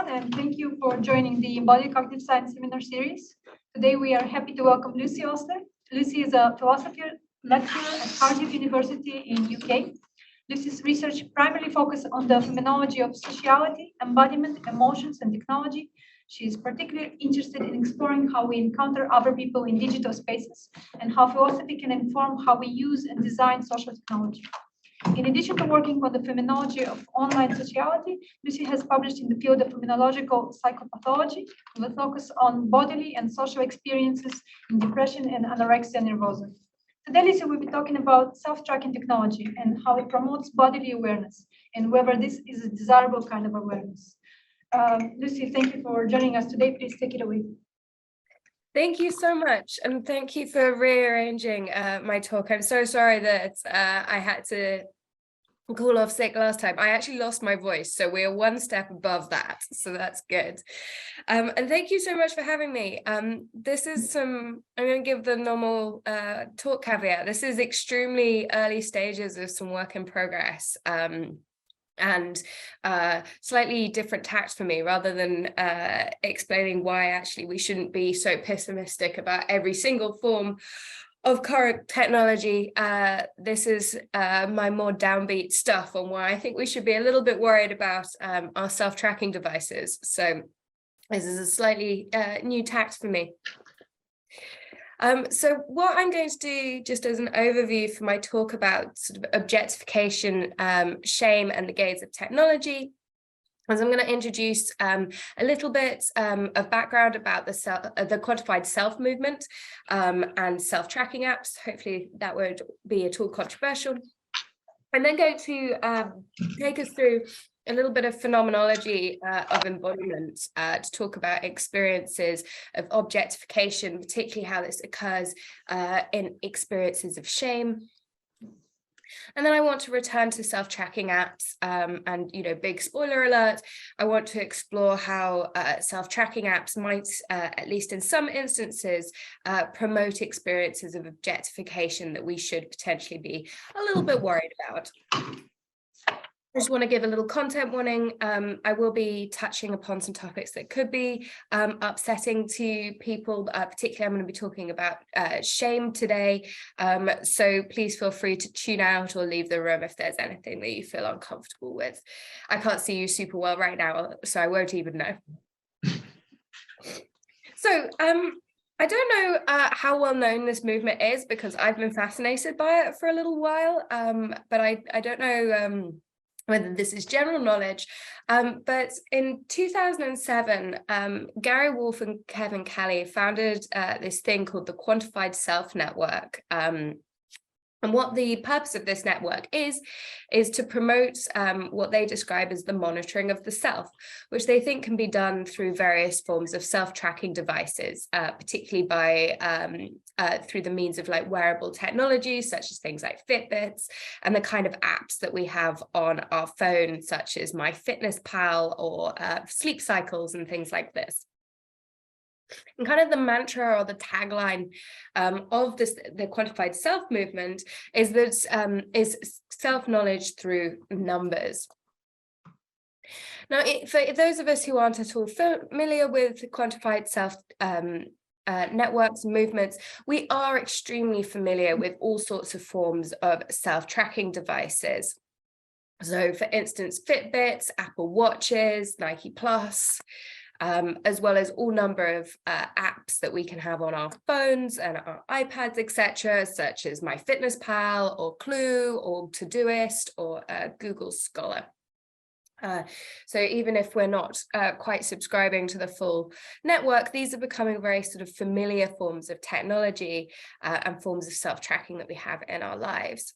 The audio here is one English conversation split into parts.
everyone, and thank you for joining the Embodied Cognitive Science Seminar series. Today, we are happy to welcome Lucy Osler. Lucy is a philosophy lecturer at Cardiff University in UK. Lucy's research primarily focuses on the phenomenology of sociality, embodiment, emotions, and technology. She is particularly interested in exploring how we encounter other people in digital spaces and how philosophy can inform how we use and design social technology. In addition to working on the phenomenology of online sociality, Lucy has published in the field of phenomenological psychopathology with a focus on bodily and social experiences in depression and anorexia nervosa. Today, Lucy will be talking about self-tracking technology and how it promotes bodily awareness and whether this is a desirable kind of awareness. Lucy, thank you for joining us today. Please take it away. Thank you so much, and thank you for rearranging my talk. I'm so sorry that I had to call off sick last time. I actually lost my voice, so we're one step above that, so that's good. And thank you so much for having me. This is I'm going to give the normal talk caveat. This is extremely early stages of some work in progress. And slightly different tact for me, rather than explaining why actually we shouldn't be so pessimistic about every single form of current technology. This is my more downbeat stuff on why I think we should be a little bit worried about our self-tracking devices. So this is a slightly new tact for me. So what I'm going to do, just as an overview for my talk about sort of objectification, shame, and the gaze of technology, is I'm going to introduce a little bit of background about the quantified self movement and self-tracking apps. Hopefully that won't be at all controversial. I'm then going to take us through a little bit of phenomenology of embodiment to talk about experiences of objectification, particularly how this occurs in experiences of shame. And then I want to return to self-tracking apps and, big spoiler alert, I want to explore how self-tracking apps might, at least in some instances, promote experiences of objectification that we should potentially be a little bit worried about. I just want to give a little content warning. I will be touching upon some topics that could be upsetting to people. Particularly, I'm going to be talking about shame today. So please feel free to tune out or leave the room if there's anything that you feel uncomfortable with. I can't see you super well right now, so I won't even know. So I don't know how well known this movement is, because I've been fascinated by it for a little while, but I don't know whether this is general knowledge, but in 2007, Gary Wolf and Kevin Kelly founded this thing called the Quantified Self Network. And what the purpose of this network is to promote what they describe as the monitoring of the self, which they think can be done through various forms of self-tracking devices, particularly by through the means of like wearable technologies, such as things like Fitbits, and the kind of apps that we have on our phone, such as MyFitnessPal or sleep cycles and things like this. And kind of the mantra or the tagline of the quantified self movement is that is self-knowledge through numbers. Now, for those of us who aren't at all familiar with quantified self networks and movements, we are extremely familiar with all sorts of forms of self-tracking devices. So, for instance, Fitbits, Apple Watches, Nike Plus, as well as all number of apps that we can have on our phones and our iPads, etc., such as MyFitnessPal or Clue or Todoist or Google Scholar. So even if we're not quite subscribing to the full network, these are becoming very sort of familiar forms of technology and forms of self-tracking that we have in our lives.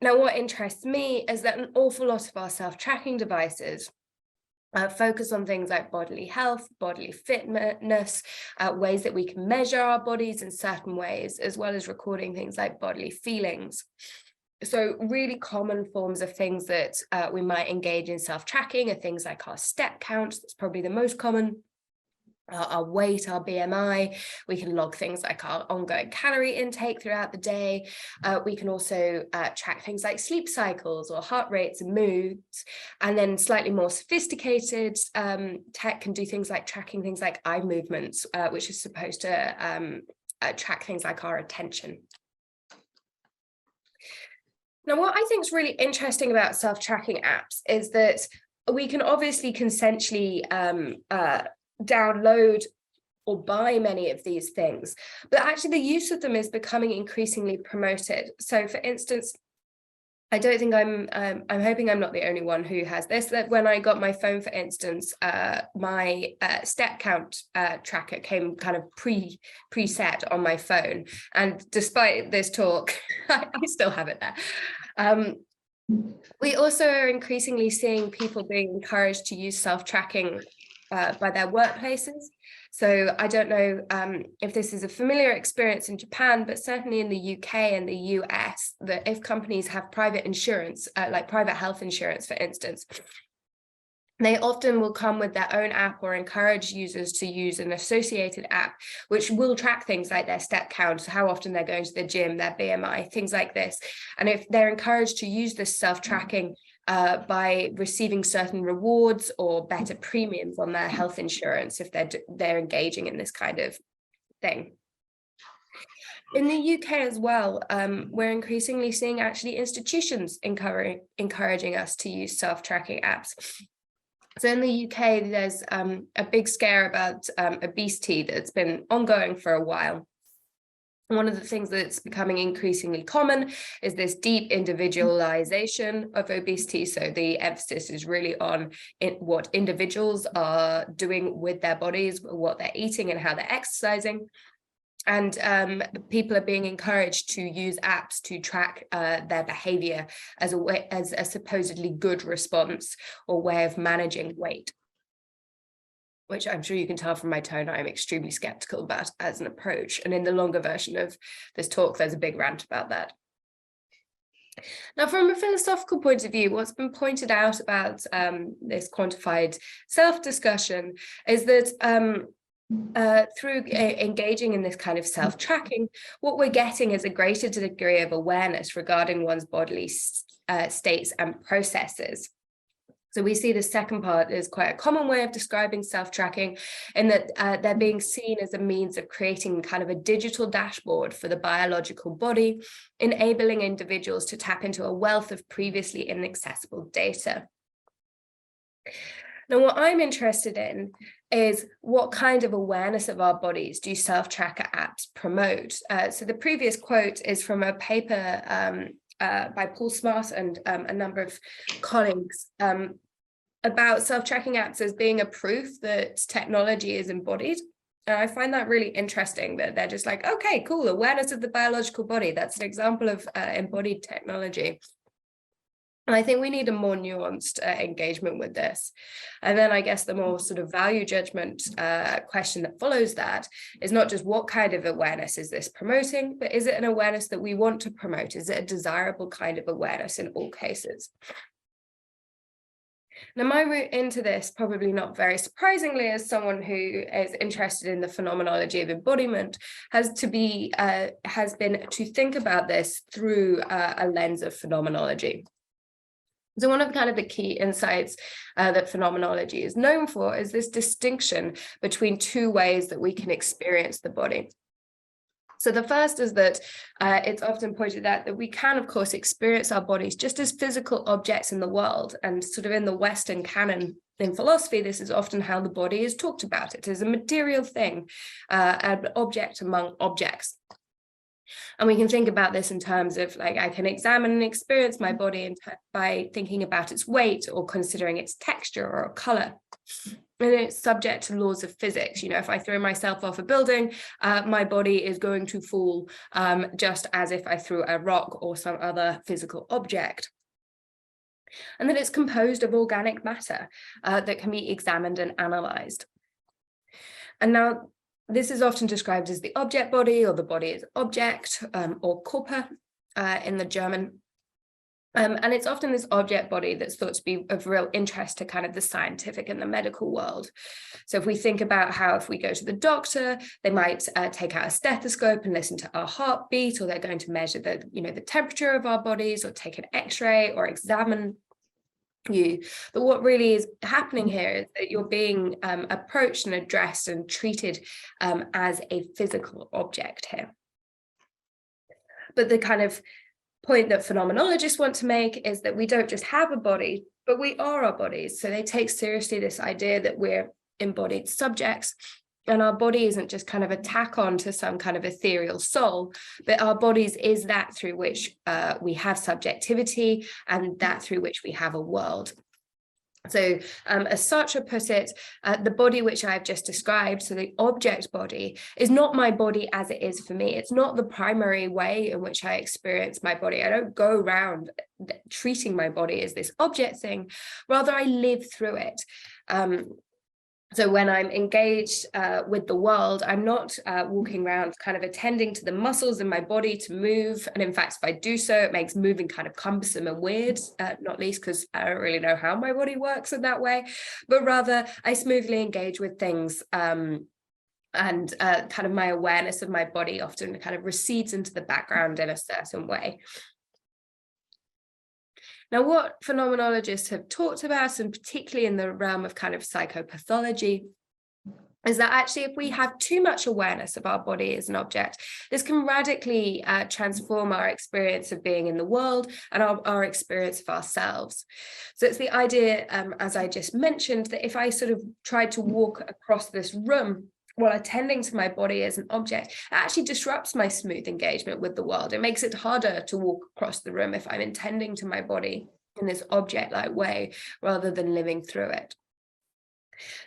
Now, what interests me is that an awful lot of our self-tracking devices focus on things like bodily health, bodily fitness, ways that we can measure our bodies in certain ways, as well as recording things like bodily feelings. So really common forms of things that we might engage in self-tracking are things like our step count. That's probably the most common. our weight, our BMI. We can log things like our ongoing calorie intake throughout the day. We can also track things like sleep cycles or heart rates and moods. And then slightly more sophisticated tech can do things like tracking things like eye movements, which is supposed to track things like our attention. Now, what I think is really interesting about self-tracking apps is that we can obviously consensually download or buy many of these things, but actually the use of them is becoming increasingly promoted. So for instance, I don't think I'm hoping I'm not the only one who has this, that when I got my phone, for instance, my step count tracker came kind of preset on my phone. And despite this talk, I still have it there. We also are increasingly seeing people being encouraged to use self-tracking by their workplaces. So I don't know if this is a familiar experience in Japan, but certainly in the UK and the US, that if companies have private insurance, like private health insurance, for instance, they often will come with their own app or encourage users to use an associated app, which will track things like their step count, how often they're going to the gym, their BMI, things like this. And if they're encouraged to use this self-tracking by receiving certain rewards or better premiums on their health insurance, if they're engaging in this kind of thing. In the UK as well, we're increasingly seeing actually institutions encouraging us to use self-tracking apps. So in the UK, there's a big scare about obesity that's been ongoing for a while. One of the things that's becoming increasingly common is this deep individualization of obesity. So the emphasis is really on what individuals are doing with their bodies, what they're eating and how they're exercising. And people are being encouraged to use apps to track their behavior as a supposedly good response or way of managing weight, which I'm sure you can tell from my tone, I'm extremely skeptical about as an approach. And in the longer version of this talk, there's a big rant about that. Now, from a philosophical point of view, what's been pointed out about this quantified self-discussion is that through engaging in this kind of self-tracking, what we're getting is a greater degree of awareness regarding one's bodily states and processes. So we see the second part is quite a common way of describing self-tracking, in that they're being seen as a means of creating kind of a digital dashboard for the biological body, enabling individuals to tap into a wealth of previously inaccessible data. Now, what I'm interested in is what kind of awareness of our bodies do self-tracker apps promote? So the previous quote is from a paper by Paul Smart and a number of colleagues about self-tracking apps as being a proof that technology is embodied. And I find that really interesting that they're just like, okay, cool, awareness of the biological body. That's an example of embodied technology. And I think we need a more nuanced engagement with this. And then I guess the more sort of value judgment question that follows that is not just what kind of awareness is this promoting, but is it an awareness that we want to promote? Is it a desirable kind of awareness in all cases? Now, my route into this, probably not very surprisingly, as someone who is interested in the phenomenology of embodiment, has been to think about this through a lens of phenomenology. So one of kind of the key insights that phenomenology is known for is this distinction between two ways that we can experience the body. So the first is that it's often pointed out that we can, of course, experience our bodies just as physical objects in the world. And sort of in the Western canon in philosophy, this is often how the body is talked about. It is a material thing, an object among objects. And we can think about this in terms of, like, I can examine and experience my body by thinking about its weight or considering its texture or color. And it's subject to laws of physics. You know, if I throw myself off a building, my body is going to fall just as if I threw a rock or some other physical object. And that it's composed of organic matter that can be examined and analyzed. And now, this is often described as the object body, or the body as object, or Körper in the German. And it's often this object body that's thought to be of real interest to kind of the scientific and the medical world. So if we think about how if we go to the doctor, they might take out a stethoscope and listen to our heartbeat, or they're going to measure the, the temperature of our bodies, or take an X-ray or examine you. But what really is happening here is that you're being approached and addressed and treated as a physical object here. But the kind of point that phenomenologists want to make is that we don't just have a body, but we are our bodies. So they take seriously this idea that we're embodied subjects, and our body isn't just kind of a tack on to some kind of ethereal soul, but our bodies is that through which we have subjectivity, and that through which we have a world. So as Sartre put it, the body which I've just described, so the object body, is not my body as it is for me. It's not the primary way in which I experience my body. I don't go around treating my body as this object thing. Rather, I live through it. So when I'm engaged with the world, I'm not walking around kind of attending to the muscles in my body to move. And in fact, if I do so, it makes moving kind of cumbersome and weird, not least because I don't really know how my body works in that way. But rather, I smoothly engage with things, and kind of my awareness of my body often kind of recedes into the background in a certain way. Now, what phenomenologists have talked about, and particularly in the realm of kind of psychopathology, is that actually if we have too much awareness of our body as an object, this can radically transform our experience of being in the world and our experience of ourselves. So it's the idea, as I just mentioned, that if I sort of tried to walk across this room while attending to my body as an object, it actually disrupts my smooth engagement with the world. It makes it harder to walk across the room if I'm attending to my body in this object-like way rather than living through it.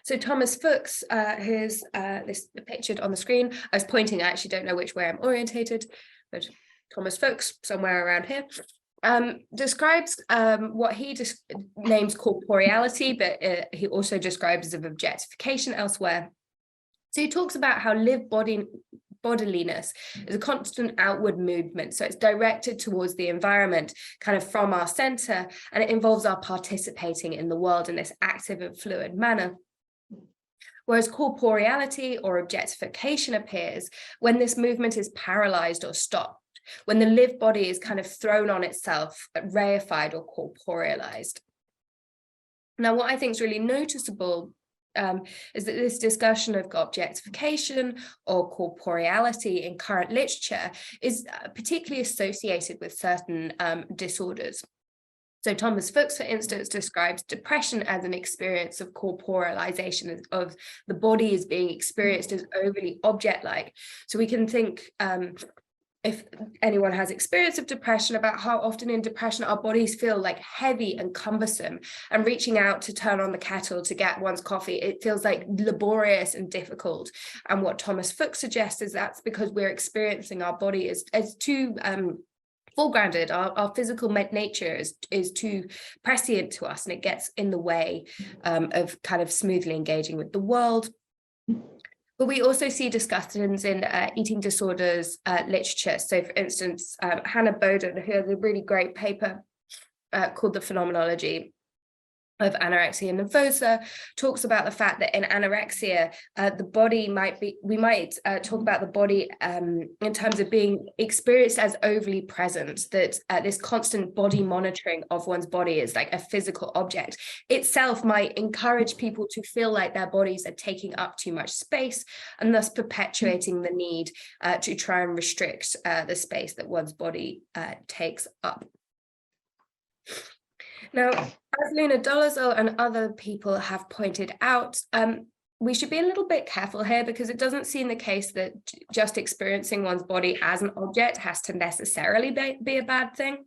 So Thomas Fuchs, who's this pictured on the screen, I was pointing, I actually don't know which way I'm orientated, but Thomas Fuchs, somewhere around here, describes what he names corporeality, but he also describes as objectification elsewhere. So he talks about how lived bodiliness is a constant outward movement. So it's directed towards the environment, kind of from our center, and it involves our participating in the world in this active and fluid manner. Whereas corporeality or objectification appears when this movement is paralyzed or stopped, when the lived body is kind of thrown on itself, reified or corporealized. Now, what I think is really noticeable is that this discussion of objectification or corporeality in current literature is particularly associated with certain disorders. So Thomas Fuchs, for instance, describes depression as an experience of corporalization, of the body as being experienced as overly object-like. So we can think, if anyone has experience of depression, about how often in depression our bodies feel like heavy and cumbersome, and reaching out to turn on the kettle to get one's coffee, it feels like laborious and difficult. And what Thomas Fuchs suggests is that's because we're experiencing our body as too foregrounded. Our physical nature is too prescient to us, and it gets in the way of kind of smoothly engaging with the world. But we also see discussions in eating disorders literature. So, for instance, Hannah Bowden, who has a really great paper called The Phenomenology of Anorexia Nervosa, talks about the fact that in anorexia, the body we might talk about the body in terms of being experienced as overly present, that this constant body monitoring of one's body is like a physical object itself might encourage people to feel like their bodies are taking up too much space, and thus perpetuating the need to try and restrict the space that one's body takes up. Now, as Luna Dolezal and other people have pointed out, we should be a little bit careful here, because it doesn't seem the case that just experiencing one's body as an object has to necessarily be a bad thing.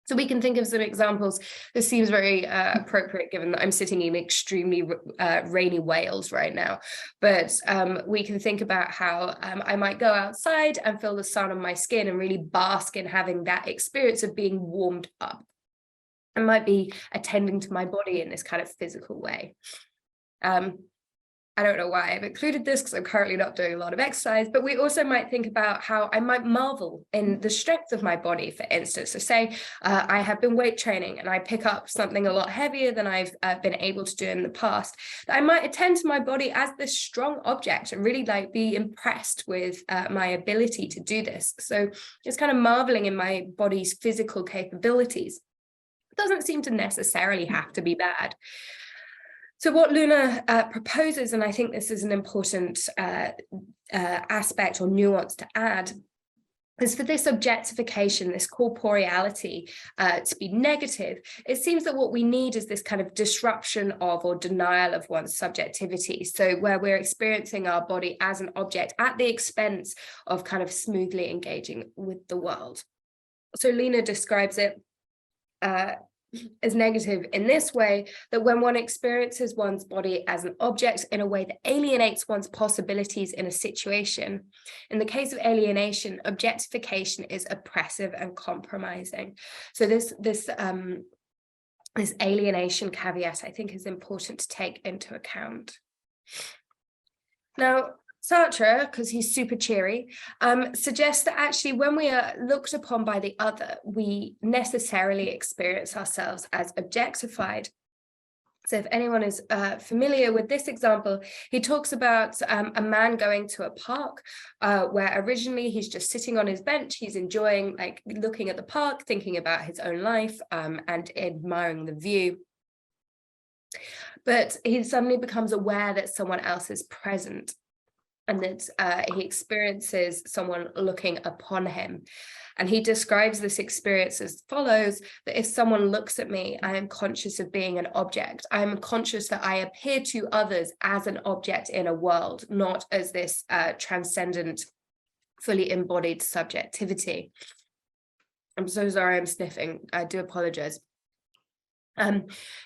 So we can think of some examples. This seems very appropriate given that I'm sitting in extremely rainy Wales right now. But we can think about how I might go outside and feel the sun on my skin and really bask in having that experience of being warmed up. I might be attending to my body in this kind of physical way. I don't know why I've included this because I'm currently not doing a lot of exercise, but we also might think about how I might marvel in the strength of my body, for instance. So say I have been weight training and I pick up something a lot heavier than I've been able to do in the past. I might attend to my body as this strong object and really like be impressed with my ability to do this. So it's kind of marveling in my body's physical capabilities. It doesn't seem to necessarily have to be bad. So what Luna proposes, and I think this is an important aspect or nuance to add, is for this objectification, this corporeality to be negative. It seems that what we need is this kind of disruption of or denial of one's subjectivity. So where we're experiencing our body as an object at the expense of kind of smoothly engaging with the world. So Lena describes it as negative in this way, that when one experiences one's body as an object in a way that alienates one's possibilities in a situation. In the case of alienation, objectification is oppressive and compromising. So this alienation caveat, I think, is important to take into account. Now, Sartre, because he's super cheery, suggests that actually when we are looked upon by the other, we necessarily experience ourselves as objectified. So if anyone is familiar with this example, he talks about a man going to a park where originally he's just sitting on his bench, he's enjoying, like, looking at the park, thinking about his own life and admiring the view. But he suddenly becomes aware that someone else is present, and that he experiences someone looking upon him. And he describes this experience as follows: that if someone looks at me, I am conscious of being an object. I am conscious that I appear to others as an object in a world, not as this transcendent, fully embodied subjectivity. I'm so sorry, I'm sniffing. I do apologize.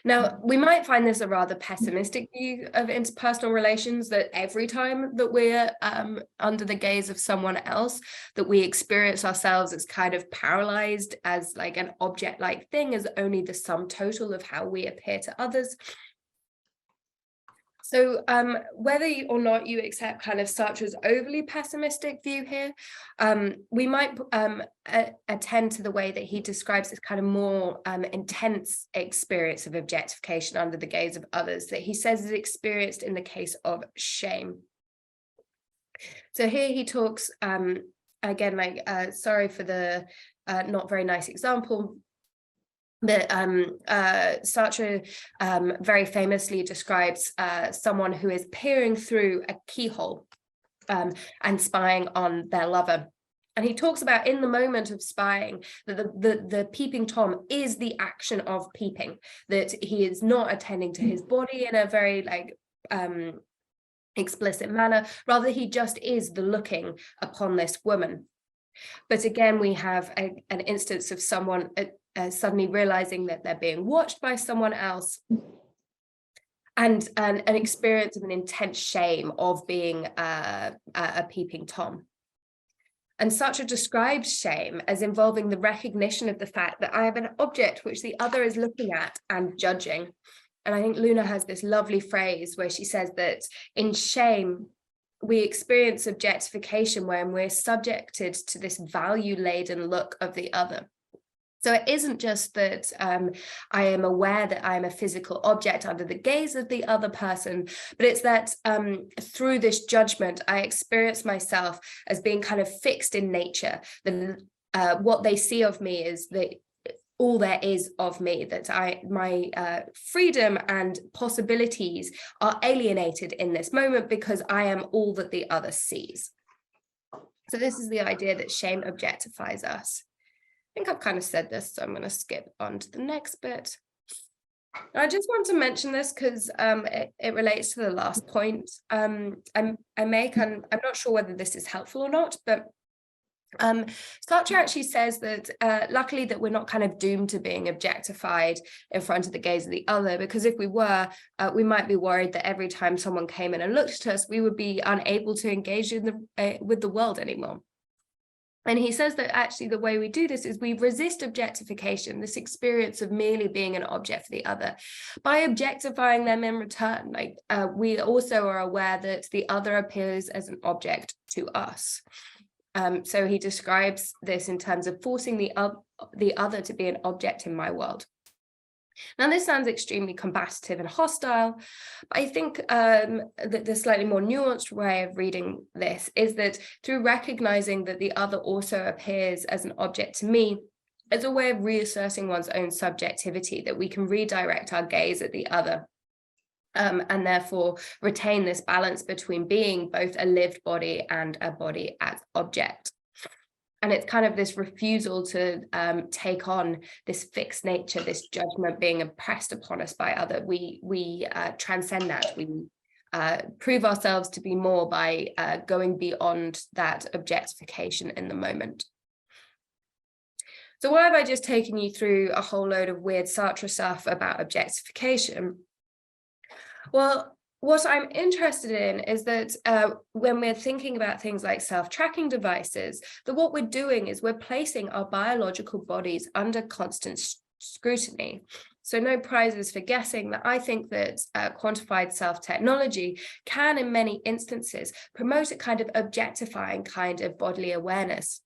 Now, we might find this a rather pessimistic view of interpersonal relations, that every time that we're under the gaze of someone else, that we experience ourselves as kind of paralyzed, as like an object-like thing, as only the sum total of how we appear to others. So whether or not you accept kind of Sartre's overly pessimistic view here, we might attend to the way that he describes this kind of more intense experience of objectification under the gaze of others, that he says is experienced in the case of shame. So here he talks, again, like, sorry for the not very nice example, that Sartre very famously describes someone who is peering through a keyhole and spying on their lover. And he talks about, in the moment of spying, that the peeping Tom is the action of peeping, that he is not attending to his body in a very like explicit manner, rather he just is the looking upon this woman. But again, we have an instance of someone suddenly realizing that they're being watched by someone else, and an experience of an intense shame of being a peeping Tom. And Sartre describes shame as involving the recognition of the fact that I have an object which the other is looking at and judging. And I think Luna has this lovely phrase where she says that in shame, we experience objectification when we're subjected to this value-laden look of the other. So it isn't just that I am aware that I am a physical object under the gaze of the other person, but it's that through this judgment, I experience myself as being kind of fixed in nature. That what they see of me is that all there is of me, that my freedom and possibilities are alienated in this moment because I am all that the other sees. So this is the idea that shame objectifies us. I think I've kind of said this, so I'm going to skip on to the next bit. I just want to mention this because it relates to the last point I make. I'm not sure whether this is helpful or not, but Sartre actually says that luckily that we're not kind of doomed to being objectified in front of the gaze of the other, because if we were, we might be worried that every time someone came in and looked at us, we would be unable to engage in with the world anymore. And he says that actually the way we do this is we resist objectification, this experience of merely being an object for the other, by objectifying them in return. Like we also are aware that the other appears as an object to us. So he describes this in terms of forcing the other to be an object in my world. Now, this sounds extremely combative and hostile, but I think that the slightly more nuanced way of reading this is that through recognizing that the other also appears as an object to me, as a way of reasserting one's own subjectivity, that we can redirect our gaze at the other and therefore retain this balance between being both a lived body and a body as object. And it's kind of this refusal to take on this fixed nature, this judgment being impressed upon us by other. We transcend that. We prove ourselves to be more by going beyond that objectification in the moment. So why have I just taken you through a whole load of weird Sartre stuff about objectification? Well, what I'm interested in is that when we're thinking about things like self-tracking devices, that what we're doing is we're placing our biological bodies under constant scrutiny. So no prizes for guessing that I think that quantified self-technology can, in many instances, promote a kind of objectifying kind of bodily awareness,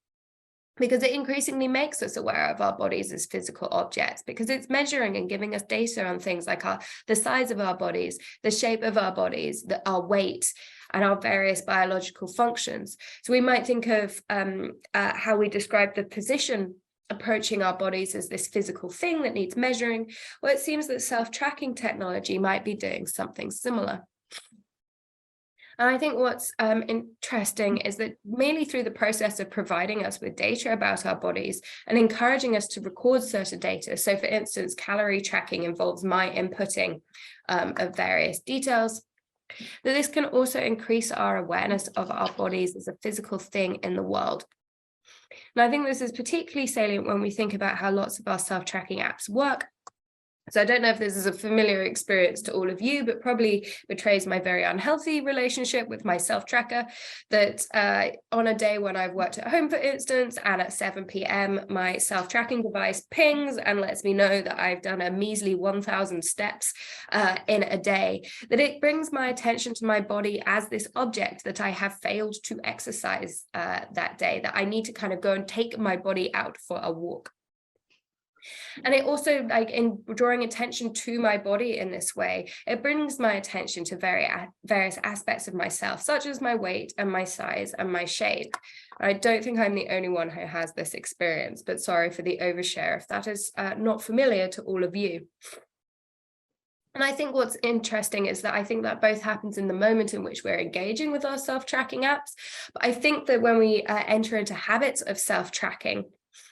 because it increasingly makes us aware of our bodies as physical objects, because it's measuring and giving us data on things like the size of our bodies, the shape of our bodies, our weight, and our various biological functions. So we might think of how we describe the position approaching our bodies as this physical thing that needs measuring. Well, it seems that self-tracking technology might be doing something similar. And I think what's interesting is that merely through the process of providing us with data about our bodies and encouraging us to record certain data. So for instance, calorie tracking involves my inputting of various details, that this can also increase our awareness of our bodies as a physical thing in the world. And I think this is particularly salient when we think about how lots of our self-tracking apps work. So I don't know if this is a familiar experience to all of you, but probably betrays my very unhealthy relationship with my self-tracker, that on a day when I've worked at home, for instance, and at 7 p.m, my self-tracking device pings and lets me know that I've done a measly 1,000 steps in a day, that it brings my attention to my body as this object that I have failed to exercise that day, that I need to kind of go and take my body out for a walk. And it also, like, in drawing attention to my body in this way, it brings my attention to various aspects of myself, such as my weight and my size and my shape. I don't think I'm the only one who has this experience, but sorry for the overshare if that is not familiar to all of you. And I think what's interesting is that I think that both happens in the moment in which we're engaging with our self-tracking apps. But I think that when we enter into habits of self-tracking,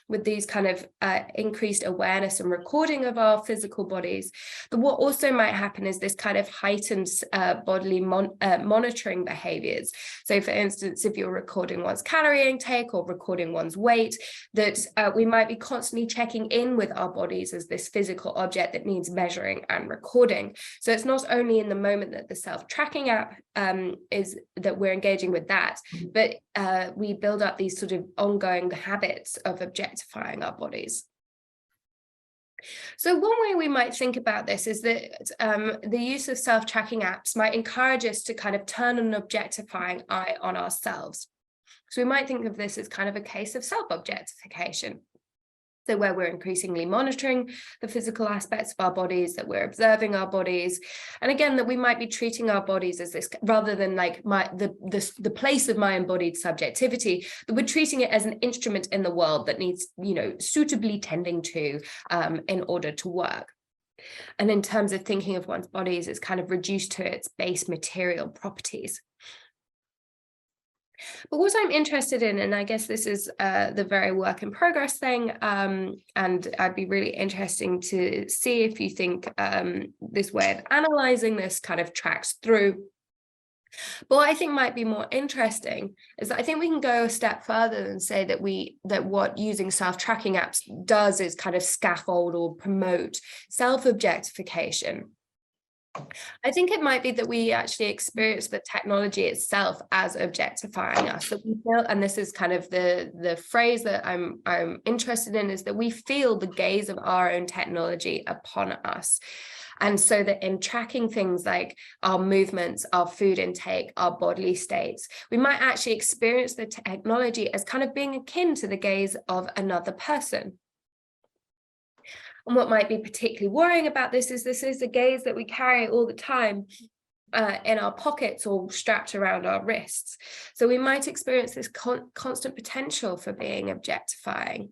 with these kind of increased awareness and recording of our physical bodies, but what also might happen is this kind of heightened bodily monitoring behaviors. So for instance, if you're recording one's calorie intake or recording one's weight, that we might be constantly checking in with our bodies as this physical object that needs measuring and recording. So it's not only in the moment that the self-tracking app is that we're engaging with that, but we build up these sort of ongoing habits of objectifying our bodies. So one way we might think about this is that the use of self-tracking apps might encourage us to kind of turn an objectifying eye on ourselves. So we might think of this as kind of a case of self-objectification. So where we're increasingly monitoring the physical aspects of our bodies, that we're observing our bodies, and again, that we might be treating our bodies as this, rather than like the place of my embodied subjectivity, that we're treating it as an instrument in the world that needs, suitably tending to in order to work. And in terms of thinking of one's bodies, it's kind of reduced to its base material properties. But what I'm interested in, and I guess this is the very work in progress thing, and I'd be really interesting to see if you think this way of analyzing this kind of tracks through. But what I think might be more interesting is that I think we can go a step further and say that what using self-tracking apps does is kind of scaffold or promote self-objectification. I think it might be that we actually experience the technology itself as objectifying us. That we feel, and this is kind of the phrase that I'm interested in, is that we feel the gaze of our own technology upon us. And so that in tracking things like our movements, our food intake, our bodily states, we might actually experience the technology as kind of being akin to the gaze of another person. And what might be particularly worrying about this is a gaze that we carry all the time in our pockets or strapped around our wrists. So we might experience this constant potential for being objectifying.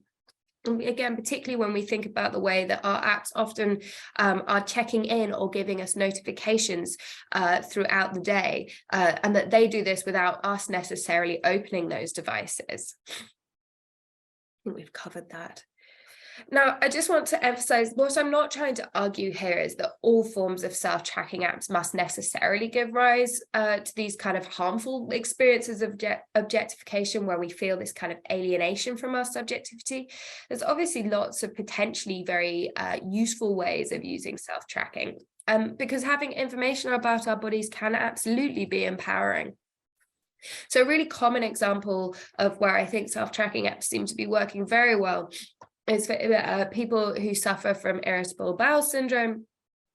And again, particularly when we think about the way that our apps often are checking in or giving us notifications throughout the day, and that they do this without us necessarily opening those devices. I think we've covered that. Now, I just want to emphasize, what I'm not trying to argue here is that all forms of self-tracking apps must necessarily give rise to these kind of harmful experiences of objectification, where we feel this kind of alienation from our subjectivity. There's obviously lots of potentially very useful ways of using self-tracking, because having information about our bodies can absolutely be empowering. So a really common example of where I think self-tracking apps seem to be working very well is for people who suffer from irritable bowel syndrome.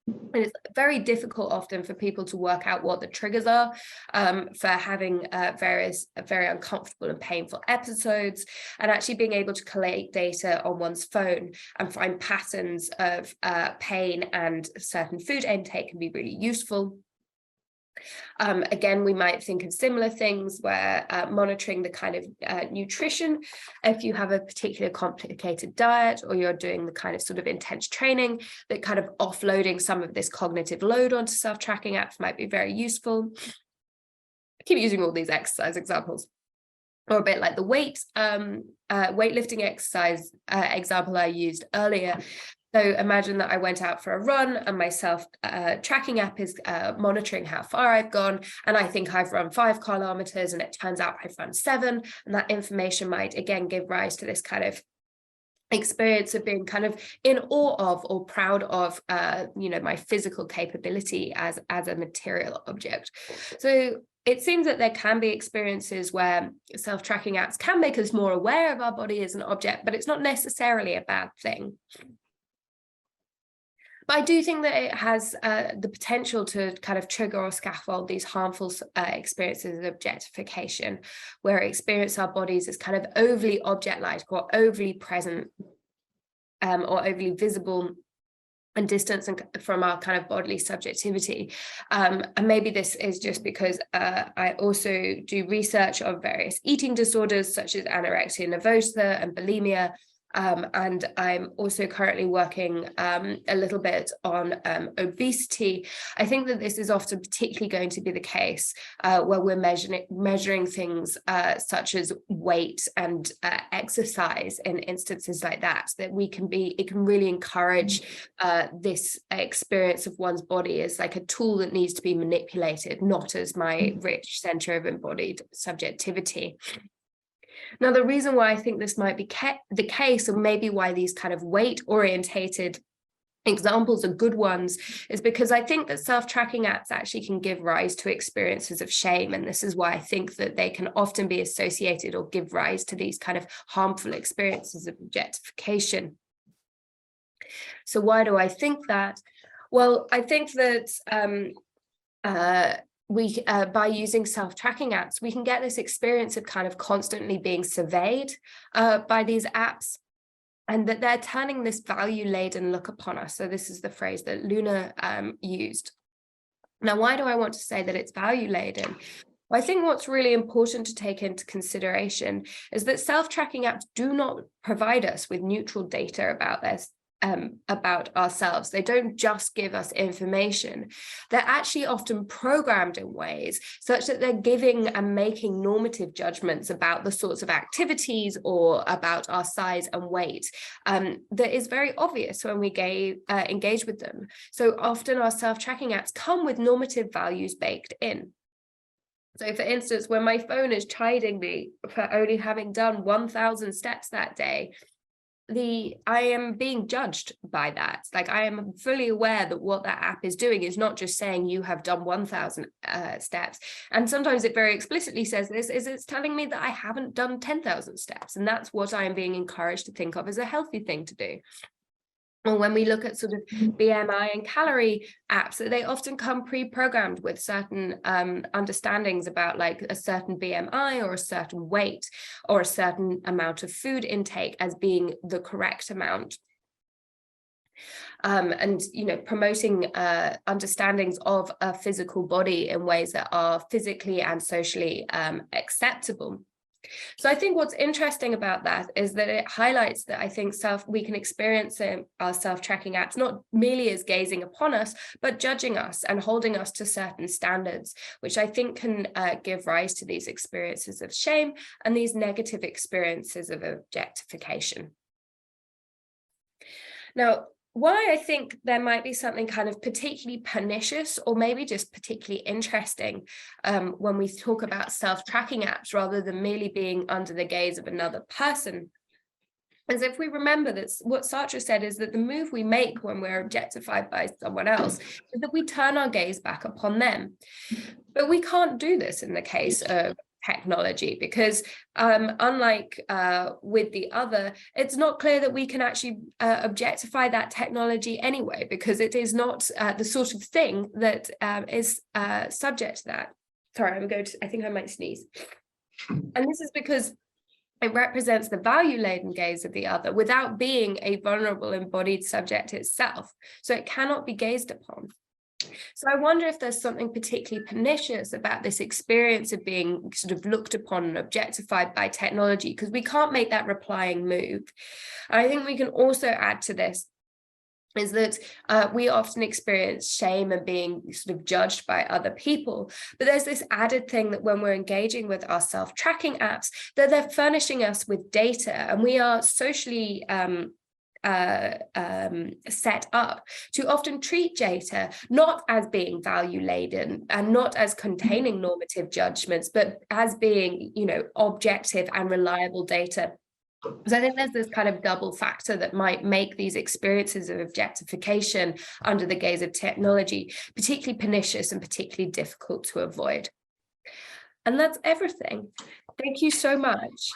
And it's very difficult often for people to work out what the triggers are for having various very uncomfortable and painful episodes, and actually being able to collate data on one's phone and find patterns of pain and certain food intake can be really useful. Again, we might think of similar things where monitoring the kind of nutrition, if you have a particular complicated diet or you're doing the kind of sort of intense training, that kind of offloading some of this cognitive load onto self-tracking apps might be very useful. I keep using all these exercise examples, or a bit like the weightlifting exercise example I used earlier. So imagine that I went out for a run and my self-tracking app is monitoring how far I've gone, and I think I've run 5 kilometers and it turns out I've run 7, and that information might again give rise to this kind of experience of being kind of in awe of or proud of my physical capability as a material object. So it seems that there can be experiences where self-tracking apps can make us more aware of our body as an object, but it's not necessarily a bad thing. But I do think that it has the potential to kind of trigger or scaffold these harmful experiences of objectification, where we experience our bodies as kind of overly object-like or overly present or overly visible and distance from our kind of bodily subjectivity. And maybe this is just because I also do research on various eating disorders such as anorexia nervosa and bulimia. And I'm also currently working a little bit on obesity. I think that this is often particularly going to be the case where we're measuring things such as weight and exercise in instances like that, it can really encourage this experience of one's body as like a tool that needs to be manipulated, not as my rich center of embodied subjectivity. Now, the reason why I think this might be the case, or maybe why these kind of weight-orientated examples are good ones, is because I think that self-tracking apps actually can give rise to experiences of shame. And this is why I think that they can often be associated or give rise to these kind of harmful experiences of objectification. So why do I think that? Well, I think that by using self-tracking apps, we can get this experience of kind of constantly being surveyed by these apps, and that they're turning this value-laden look upon us. So this is the phrase that Luna used. Now, why do I want to say that it's value-laden? Well, I think what's really important to take into consideration is that self-tracking apps do not provide us with neutral data about ourselves. They don't just give us information. They're actually often programmed in ways such that they're giving and making normative judgments about the sorts of activities or about our size and weight that is very obvious when we engage with them. So often our self-tracking apps come with normative values baked in. So for instance, when my phone is chiding me for only having done 1,000 steps that day, I am being judged by that. Like, I am fully aware that what that app is doing is not just saying you have done 1,000 steps. And sometimes it very explicitly says this, is it's telling me that I haven't done 10,000 steps. And that's what I am being encouraged to think of as a healthy thing to do. Or when we look at sort of BMI and calorie apps, they often come pre-programmed with certain understandings about like a certain BMI or a certain weight or a certain amount of food intake as being the correct amount. And, you know, promoting understandings of a physical body in ways that are physically and socially acceptable. So I think what's interesting about that is that it highlights that I think we can experience our self-tracking apps not merely as gazing upon us, but judging us and holding us to certain standards, which I think can give rise to these experiences of shame and these negative experiences of objectification. Now, why I think there might be something kind of particularly pernicious or maybe just particularly interesting when we talk about self-tracking apps rather than merely being under the gaze of another person, is if we remember that what Sartre said is that the move we make when we're objectified by someone else is that we turn our gaze back upon them. But we can't do this in the case of technology because unlike with the other, it's not clear that we can actually objectify that technology anyway, because it is not the sort of thing that is subject to that. Sorry, I think I might sneeze. And this is because it represents the value-laden gaze of the other without being a vulnerable embodied subject itself. So it cannot be gazed upon. So I wonder if there's something particularly pernicious about this experience of being sort of looked upon and objectified by technology, because we can't make that replying move. And I think we can also add to this is that we often experience shame and being sort of judged by other people. But there's this added thing that when we're engaging with our self-tracking apps, that they're furnishing us with data, and we are socially set up to often treat data not as being value laden and not as containing normative judgments, but as being, you know, objective and reliable data. So I think there's this kind of double factor that might make these experiences of objectification under the gaze of technology particularly pernicious and particularly difficult to avoid. And that's everything. Thank you so much.